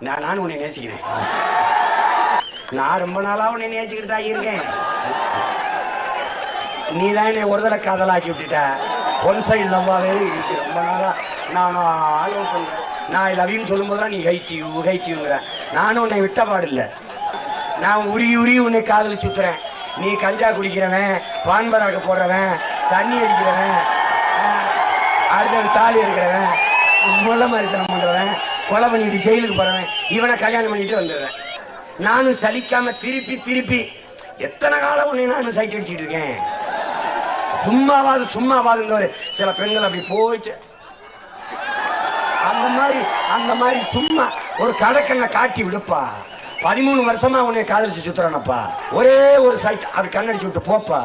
நானும் உன்னை நேசிக்கிறேன். நான் ரொம்ப நாளா உன்னை நேசிக்கிட்டு தான் இருக்கேன். நீ தான் என்னை ஒரு தடவை காதலாக்கி விட்டுட்ட. ஒன் சைடு லவ்வாவே இருக்கு. ரொம்ப நாளா நானும் ஆலோசனை பண்றேன். நான் லவ்னு சொல்லும் போதுதான் நீ ஹைட்டியுங்கிற. நானும் உன்னை விட்ட பாடில்லை. நான் உருகி உன்னை காதல் சுத்துறேன். நீ கஞ்சா குடிக்கிறவன், பான்பராக போடுறவன், தண்ணி அடிக்கிறவன், அடுத்த தாலி இருக்கிறவன், முள்ள மாதிரித்தனம் பண்றவன், கொலை பண்ணிட்டு ஜெயிலுக்கு போறவன், இவனை கல்யாணம் பண்ணிட்டு வந்துடுறேன். நானும் சலிக்காம திருப்பி எத்தனை காலம் உன்னை நானும் சைட் அடிச்சுட்டு இருக்கேன். சும்மாவாதுங்க. சில பெண்கள் அப்படி போயிட்டு அந்த மாதிரி சும்மா ஒரு கடக்கண்ணை காட்டி விடுப்பா. 13 வருஷமா உன்னை காதலிச்சு சுத்துறானப்பா. ஒரே ஒரு சைட் அப்படி கண்ணடிச்சு விட்டு போப்பா.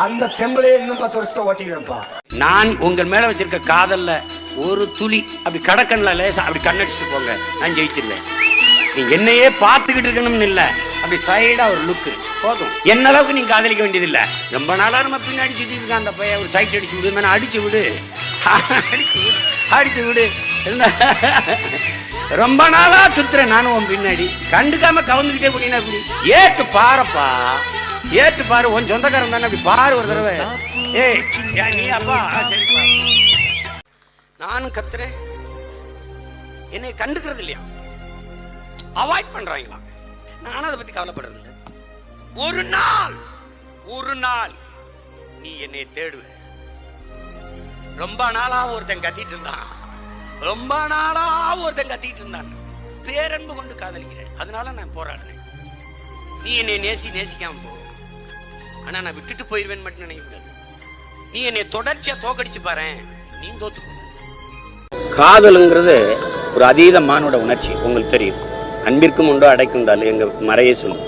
அந்த தெம்பலே இன்னும் 10 வருஷத்தை ஓட்டிடுப்பா. நான் உங்கள் மேல வச்சிருக்க காதல்ல ஒரு துளி அப்படி கடக்கண்ல லேசா அப்படி கண்ணடிச்சுட்டு போங்க, நான் ஜெயிச்சிருவேன். நீ என்னையே பார்த்துக்கிட்டு இருக்கணும்னு இல்ல, அப்படி சைடா ஒரு லுக்கு போதும். என்ன அளவுக்கு நீ காதலிக்க வேண்டியது இல்ல. ரொம்ப நாளா நம்ம பின்னாடி சுத்தி இருக்க அந்த பையன் ஒரு சைட் அடிச்சு விடு, அடிச்சு விடு. ரொம்ப நாளா சுத்துறேன் நானும் உன் பின்னாடி. கண்டுக்காம கவுந்துக்கிட்டே போனீங்கன்னா ஏற்று பாருப்பா, ஏற்று பாரு. உன் சொந்தக்காரன் தானே, அப்படி பாரு ஒரு தடவை. ஏய் நீ அப்பா சரிப்பா. நானும் கத்துறேன், என்னை கண்டுக்கிறது இல்லையா, அவாய்ட் பண்றாங்களா. நானும் அதை பத்தி கவலைப்படுறது இல்லை. ஒரு நாள் நீ என்னை தேடுவ. ரொம்ப நாளா ஒருத்தன் கத்திட்டு இருந்தான். பேரன்பு கொண்டு காதலிக்கிறேன், அதனால நான் போராடுறேன். நீ என்னை நேசிக்காம போ. ஆனா நான் விட்டுட்டு போயிருவேன் மட்டும் நினைக்கக்கூடாது. நீ என்னை தொடர்ச்சியா தோக்கடிச்சு பாரு, நீ தோத்து. காதலுங்கிறது ஒரு அதீத மானுட உணர்ச்சி. உங்களுக்கு தெரியும், அன்பிற்கும் உண்டோ அடைக்கும் தாள் எங்க மறையே சொல்லும்.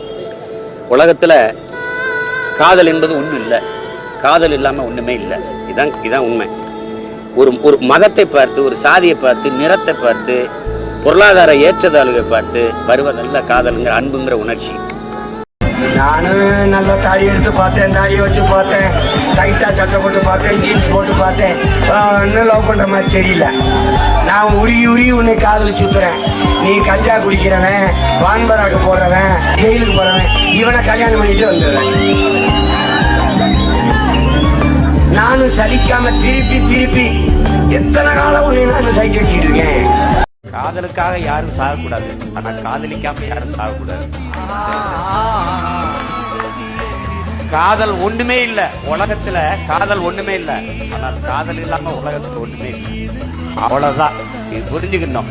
உலகத்துல காதல் என்பது ஒண்ணு இல்லை. காதல் இல்லாம ஒண்ணுமே இல்லை. இதான் உண்மை. ஒரு மதத்தை பார்த்து, ஒரு சாதியை பார்த்து, நிறத்தை பார்த்து, பொருளாதார ஏற்றத்தாழ்வை பார்த்து வருவதல்ல காதலுங்கிற அன்புங்கிற உணர்ச்சி. நானும் நல்ல தாடி எடுத்து பார்த்தேன், தாடி வச்சு பார்த்தேன், டைட்டா சட்டை போட்டு பார்த்தேன், ஜீன்ஸ் போட்டு பார்த்தேன். இன்னும் லவ் பண்ற மாதிரி தெரியல. நான் உருகி உன்னை காதல் சுத்துறேன். நீ கஞ்சா குடிக்கிறவன், பான்பராக போடுறவன், ஜெயிலுக்கு போறவன், இவனை கல்யாணம் பண்ணிட்டு வந்துடுறேன். நானும் சலிக்காம திருப்பி எத்தனை காலம் உன்னை நானும் சைட் அடிச்சுட்டு இருக்கேன். காதலுக்காக யாரும் சாகக்கூடாது, ஆனா காதலிக்காம யாரும் சாகக்கூடாது. காதல் ஒண்ணுமே இல்ல உலகத்துல, காதல் ஒண்ணுமே இல்ல. ஆனால் காதல் இல்லாம உலகத்துல ஒண்ணுமே இல்லை. அவ்வளவுதான். இது புரிஞ்சுக்கணும்.